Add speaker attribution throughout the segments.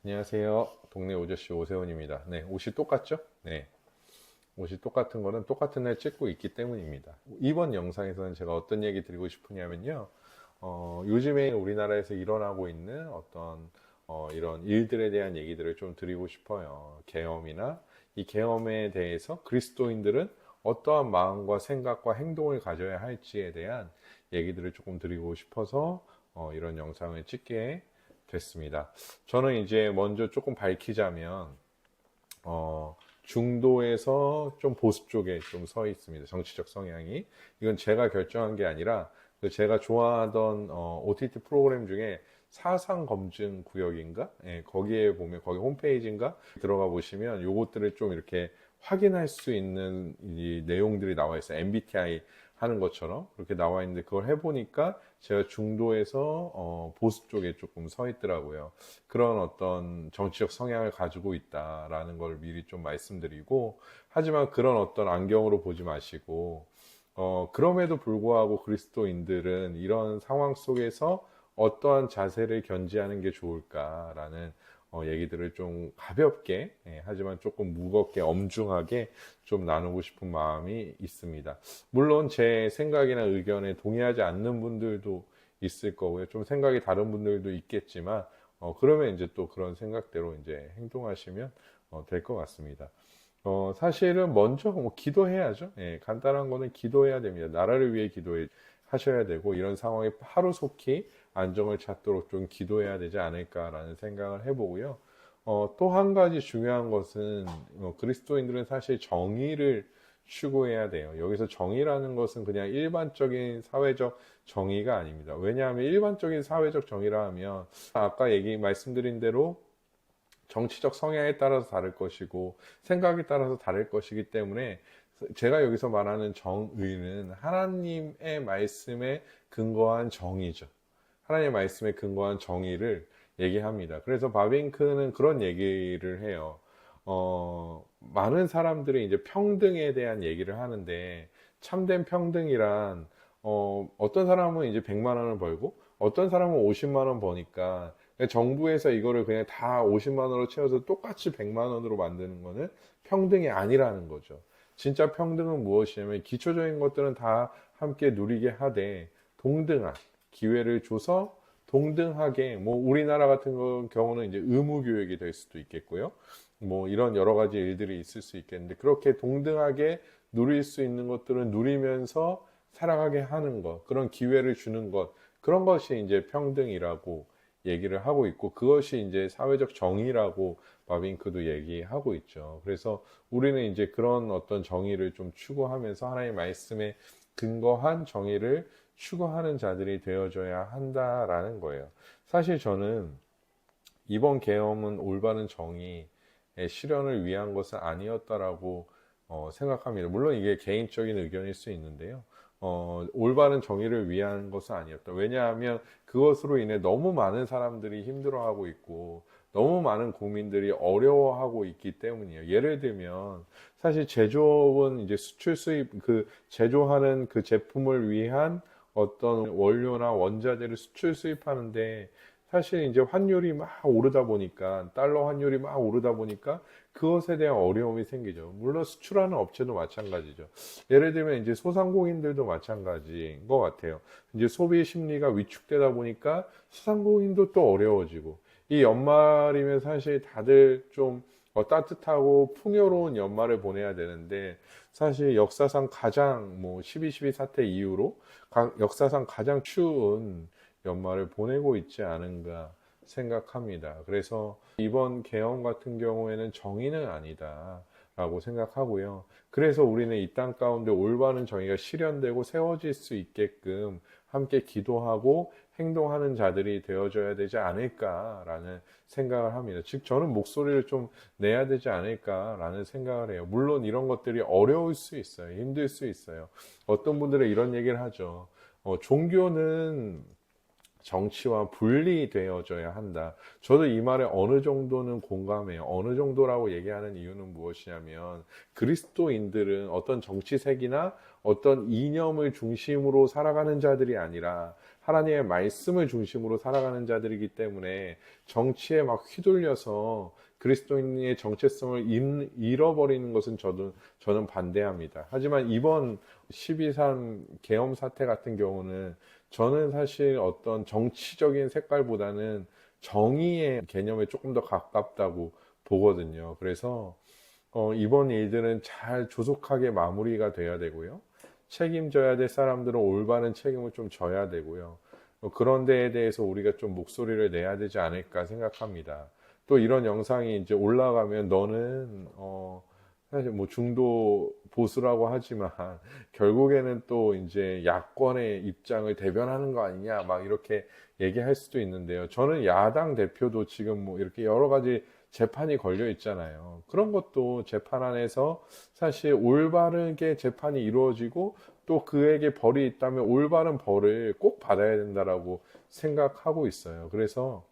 Speaker 1: 안녕하세요. 동네 오저씨 오세훈입니다. 네, 옷이 똑같죠? 네, 옷이 똑같은 거는 똑같은 날 찍고 있기 때문입니다. 이번 영상에서는 제가 어떤 얘기 드리고 싶으냐면요. 요즘에 우리나라에서 일어나고 있는 어떤 이런 일들에 대한 얘기들을 좀 드리고 싶어요. 계엄이나 이 계엄에 대해서 그리스도인들은 어떠한 마음과 생각과 행동을 가져야 할지에 대한 얘기들을 조금 드리고 싶어서 이런 영상을 찍게 됐습니다. 저는 이제 먼저 조금 밝히자면 중도에서 좀 보수 쪽에 좀 서 있습니다. 정치적 성향이. 이건 제가 결정한 게 아니라 그 제가 좋아하던 OTT 프로그램 중에 사상 검증 구역인가? 예, 거기에 보면 거기 홈페이지인가 들어가 보시면 요것들을 좀 이렇게 확인할 수 있는 이 내용들이 나와 있어요. MBTI 하는 것처럼 그렇게 나와 있는데 그걸 해보니까 제가 중도에서 보수 쪽에 조금 서 있더라고요. 그런 어떤 정치적 성향을 가지고 있다라는 걸 미리 좀 말씀드리고, 하지만 그런 어떤 안경으로 보지 마시고, 그럼에도 불구하고 그리스도인들은 이런 상황 속에서 어떠한 자세를 견지하는 게 좋을까라는 얘기들을 좀 가볍게, 하지만 조금 무겁게, 엄중하게 좀 나누고 싶은 마음이 있습니다. 물론 제 생각이나 의견에 동의하지 않는 분들도 있을 거고요. 좀 생각이 다른 분들도 있겠지만, 그러면 이제 또 그런 생각대로 이제 행동하시면 될 것 같습니다. 사실은 먼저 뭐 기도해야죠. 예, 간단한 거는 기도해야 됩니다. 나라를 위해 하셔야 되고, 이런 상황에 하루속히 안정을 찾도록 좀 기도해야 되지 않을까라는 생각을 해보고요. 또 한 가지 중요한 것은, 그리스도인들은 사실 정의를 추구해야 돼요. 여기서 정의라는 것은 그냥 일반적인 사회적 정의가 아닙니다. 왜냐하면 일반적인 사회적 정의라 하면, 아까 말씀드린 대로 정치적 성향에 따라서 다를 것이고 생각에 따라서 다를 것이기 때문에 제가 여기서 말하는 정의는 하나님의 말씀에 근거한 정의죠. 하나님의 말씀에 근거한 정의를 얘기합니다. 그래서 바빙크는 그런 얘기를 해요. 많은 사람들이 이제 평등에 대한 얘기를 하는데 참된 평등이란 어떤 사람은 이제 100만 원을 벌고 어떤 사람은 50만 원 버니까 정부에서 이거를 그냥 다 50만 원으로 채워서 똑같이 100만 원으로 만드는 거는 평등이 아니라는 거죠. 진짜 평등은 무엇이냐면 기초적인 것들은 다 함께 누리게 하되 동등한 기회를 줘서 동등하게 뭐 우리나라 같은 경우는 이제 의무 교육이 될 수도 있겠고요. 뭐 이런 여러 가지 일들이 있을 수 있겠는데 그렇게 동등하게 누릴 수 있는 것들은 누리면서 살아가게 하는 것, 그런 기회를 주는 것, 그런 것이 이제 평등이라고 얘기를 하고 있고 그것이 이제 사회적 정의라고 바빙크도 얘기하고 있죠. 그래서 우리는 이제 그런 어떤 정의를 좀 추구하면서 하나님의 말씀에 근거한 정의를 추구하는 자들이 되어줘야 한다라는 거예요. 사실 저는 이번 계엄은 올바른 정의의 실현을 위한 것은 아니었다라고 생각합니다. 물론 이게 개인적인 의견일 수 있는데요. 올바른 정의를 위한 것은 아니었다. 왜냐하면 그것으로 인해 너무 많은 사람들이 힘들어하고 있고 너무 많은 국민들이 어려워하고 있기 때문이에요. 예를 들면 사실 제조업은 이제 수출 수입 그 제조하는 그 제품을 위한 어떤 원료나 원자재를 수출 수입하는데 사실 이제 환율이 막 오르다 보니까 달러 환율이 막 오르다 보니까 그것에 대한 어려움이 생기죠. 물론 수출하는 업체도 마찬가지죠. 예를 들면 이제 소상공인들도 마찬가지인 것 같아요. 이제 소비 심리가 위축되다 보니까 소상공인도 또 어려워지고 이 연말이면 사실 다들 좀 따뜻하고 풍요로운 연말을 보내야 되는데 사실 역사상 가장 뭐 12.12 사태 이후로 역사상 가장 추운 연말을 보내고 있지 않은가 생각합니다. 그래서 이번 계엄 같은 경우에는 정의는 아니다라고 생각하고요. 그래서 우리는 이 땅 가운데 올바른 정의가 실현되고 세워질 수 있게끔 함께 기도하고 행동하는 자들이 되어줘야 되지 않을까라는 생각을 합니다. 즉, 저는 목소리를 좀 내야 되지 않을까라는 생각을 해요. 물론 이런 것들이 어려울 수 있어요. 힘들 수 있어요. 어떤 분들은 이런 얘기를 하죠. 종교는 정치와 분리되어져야 한다. 저도 이 말에 어느 정도는 공감해요. 어느 정도라고 얘기하는 이유는 무엇이냐면 그리스도인들은 어떤 정치색이나 어떤 이념을 중심으로 살아가는 자들이 아니라 하나님의 말씀을 중심으로 살아가는 자들이기 때문에 정치에 막 휘둘려서 그리스도인의 정체성을 잃어버리는 것은 저는 반대합니다. 하지만 이번 12.3 계엄 사태 같은 경우는 저는 사실 어떤 정치적인 색깔보다는 정의의 개념에 조금 더 가깝다고 보거든요. 그래서 이번 일들은 잘 조속하게 마무리가 돼야 되고요. 책임져야 될 사람들은 올바른 책임을 좀 져야 되고요. 그런 데에 대해서 우리가 좀 목소리를 내야 되지 않을까 생각합니다. 또 이런 영상이 이제 올라가면 너는 사실 뭐 중도 보수라고 하지만 결국에는 또 이제 야권의 입장을 대변하는 거 아니냐 막 이렇게 얘기할 수도 있는데요. 저는 야당 대표도 지금 뭐 이렇게 여러 가지 재판이 걸려 있잖아요. 그런 것도 재판 안에서 사실 올바르게 재판이 이루어지고 또 그에게 벌이 있다면 올바른 벌을 꼭 받아야 된다라고 생각하고 있어요. 그래서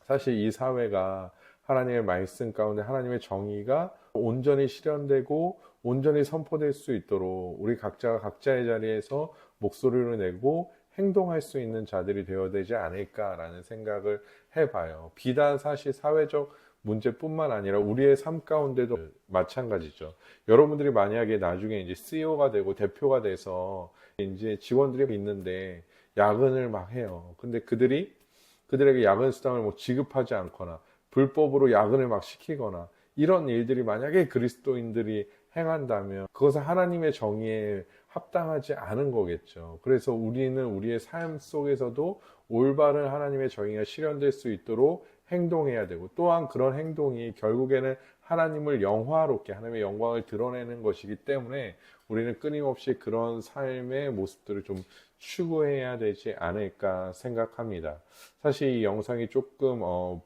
Speaker 1: 사실 이 사회가 하나님의 말씀 가운데 하나님의 정의가 온전히 실현되고 온전히 선포될 수 있도록 우리 각자가 각자의 자리에서 목소리를 내고 행동할 수 있는 자들이 되어야 되지 않을까라는 생각을 해봐요. 비단 사실 사회적 문제뿐만 아니라 우리의 삶 가운데도 마찬가지죠. 여러분들이 만약에 나중에 이제 CEO가 되고 대표가 돼서 이제 직원들이 있는데 야근을 막 해요. 근데 그들에게 야근 수당을 뭐 지급하지 않거나 불법으로 야근을 막 시키거나 이런 일들이 만약에 그리스도인들이 행한다면 그것은 하나님의 정의에 합당하지 않은 거겠죠. 그래서 우리는 우리의 삶 속에서도 올바른 하나님의 정의가 실현될 수 있도록 행동해야 되고 또한 그런 행동이 결국에는 하나님을 영화롭게 하나님의 영광을 드러내는 것이기 때문에 우리는 끊임없이 그런 삶의 모습들을 좀 추구해야 되지 않을까 생각합니다. 사실 이 영상이 조금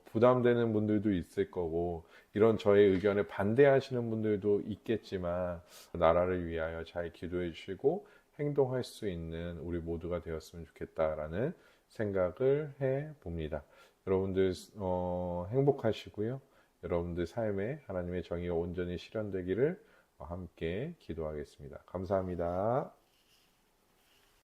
Speaker 1: 부담되는 분들도 있을 거고 이런 저의 의견에 반대하시는 분들도 있겠지만 나라를 위하여 잘 기도해 주시고 행동할 수 있는 우리 모두가 되었으면 좋겠다라는 생각을 해 봅니다. 여러분들 행복하시고요. 여러분들 삶에 하나님의 정의가 온전히 실현되기를 함께 기도하겠습니다. 감사합니다.